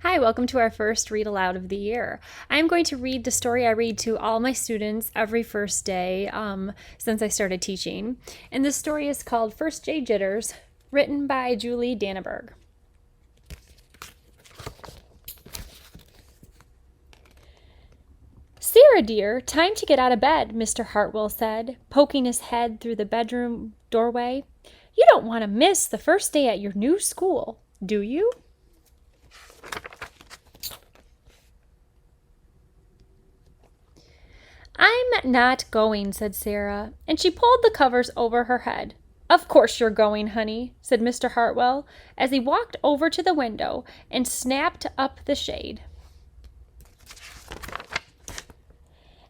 Hi, welcome to our first read aloud of the year. I'm going to read the story I read to all my students every first day since I started teaching. And this story is called First Day Jitters, written by Julie Danneberg. Sarah, dear, time to get out of bed, Mr. Hartwell said, poking his head through the bedroom doorway. You don't want to miss the first day at your new school, do you? I'm not going, said Sarah, and she pulled the covers over her head. Of course you're going, honey, said Mr. Hartwell, as he walked over to the window and snapped up the shade.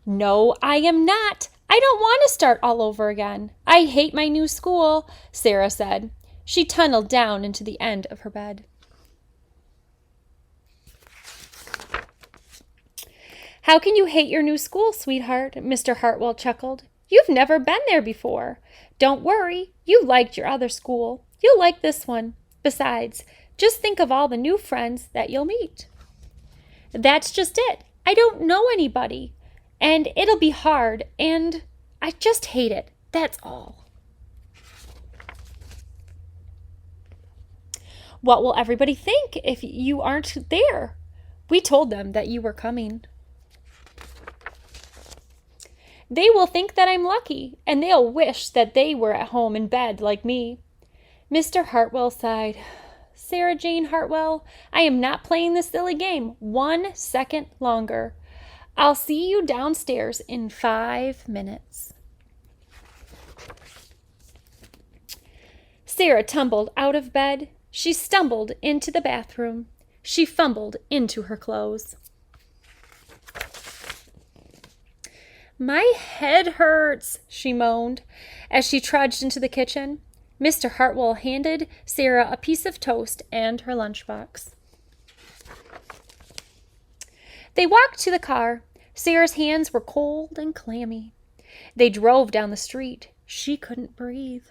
No, I am not. I don't want to start all over again. I hate my new school, Sarah said. She tunneled down into the end of her bed. How can you hate your new school, sweetheart? Mr. Hartwell chuckled. You've never been there before. Don't worry. You liked your other school. You'll like this one. Besides, just think of all the new friends that you'll meet. That's just it. I don't know anybody. And it'll be hard, and I just hate it. That's all. What will everybody think if you aren't there? We told them that you were coming. They will think that I'm lucky, and they'll wish that they were at home in bed like me. Mr. Hartwell sighed. Sarah Jane Hartwell, I am not playing this silly game 1 second longer. I'll see you downstairs in 5 minutes. Sarah tumbled out of bed. She stumbled into the bathroom. She fumbled into her clothes. My head hurts, she moaned as she trudged into the kitchen. Mr. Hartwell handed Sarah a piece of toast and her lunchbox. They walked to the car. Sarah's hands were cold and clammy. They drove down the street. She couldn't breathe.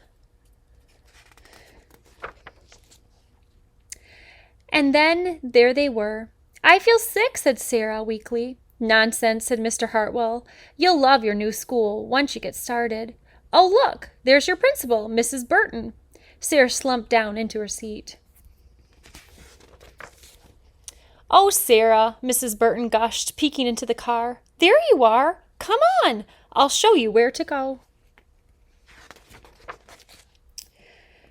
And then there they were. I feel sick, said Sarah weakly. Nonsense, said Mr. Hartwell. You'll love your new school once you get started. Oh, look, there's your principal, Mrs. Burton. Sarah slumped down into her seat. Oh, Sarah, Mrs. Burton gushed, peeking into the car. There you are. Come on. I'll show you where to go.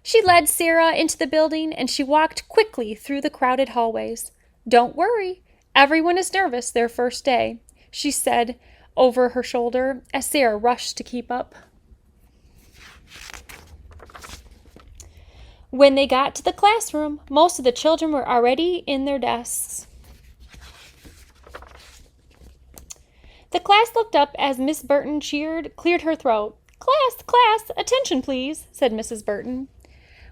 She led Sarah into the building, and she walked quickly through the crowded hallways. Don't worry. Everyone is nervous their first day, she said over her shoulder as Sarah rushed to keep up. When they got to the classroom, most of the children were already in their desks. The class looked up as Miss Burton cleared her throat. Class, attention please, said Mrs. Burton.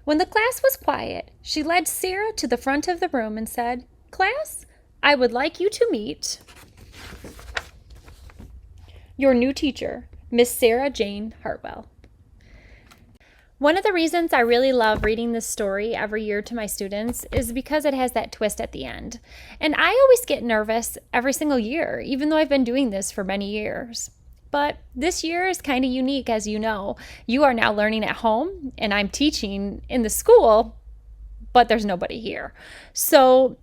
When the class was quiet, she led Sarah to the front of the room and said, Class, I would like you to meet your new teacher, Miss Sarah Jane Hartwell. One of the reasons I really love reading this story every year to my students is because it has that twist at the end. And I always get nervous every single year, even though I've been doing this for many years. But this year is kind of unique, as you know. You are now learning at home, and I'm teaching in the school, but there's nobody here. So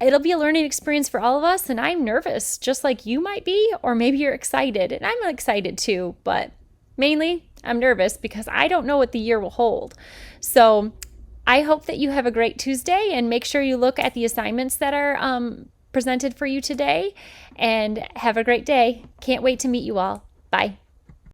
it'll be a learning experience for all of us, and I'm nervous, just like you might be, or maybe you're excited, and I'm excited too, but mainly I'm nervous because I don't know what the year will hold. So I hope that you have a great Tuesday, and make sure you look at the assignments that are presented for you today, and have a great day. Can't wait to meet you all. Bye.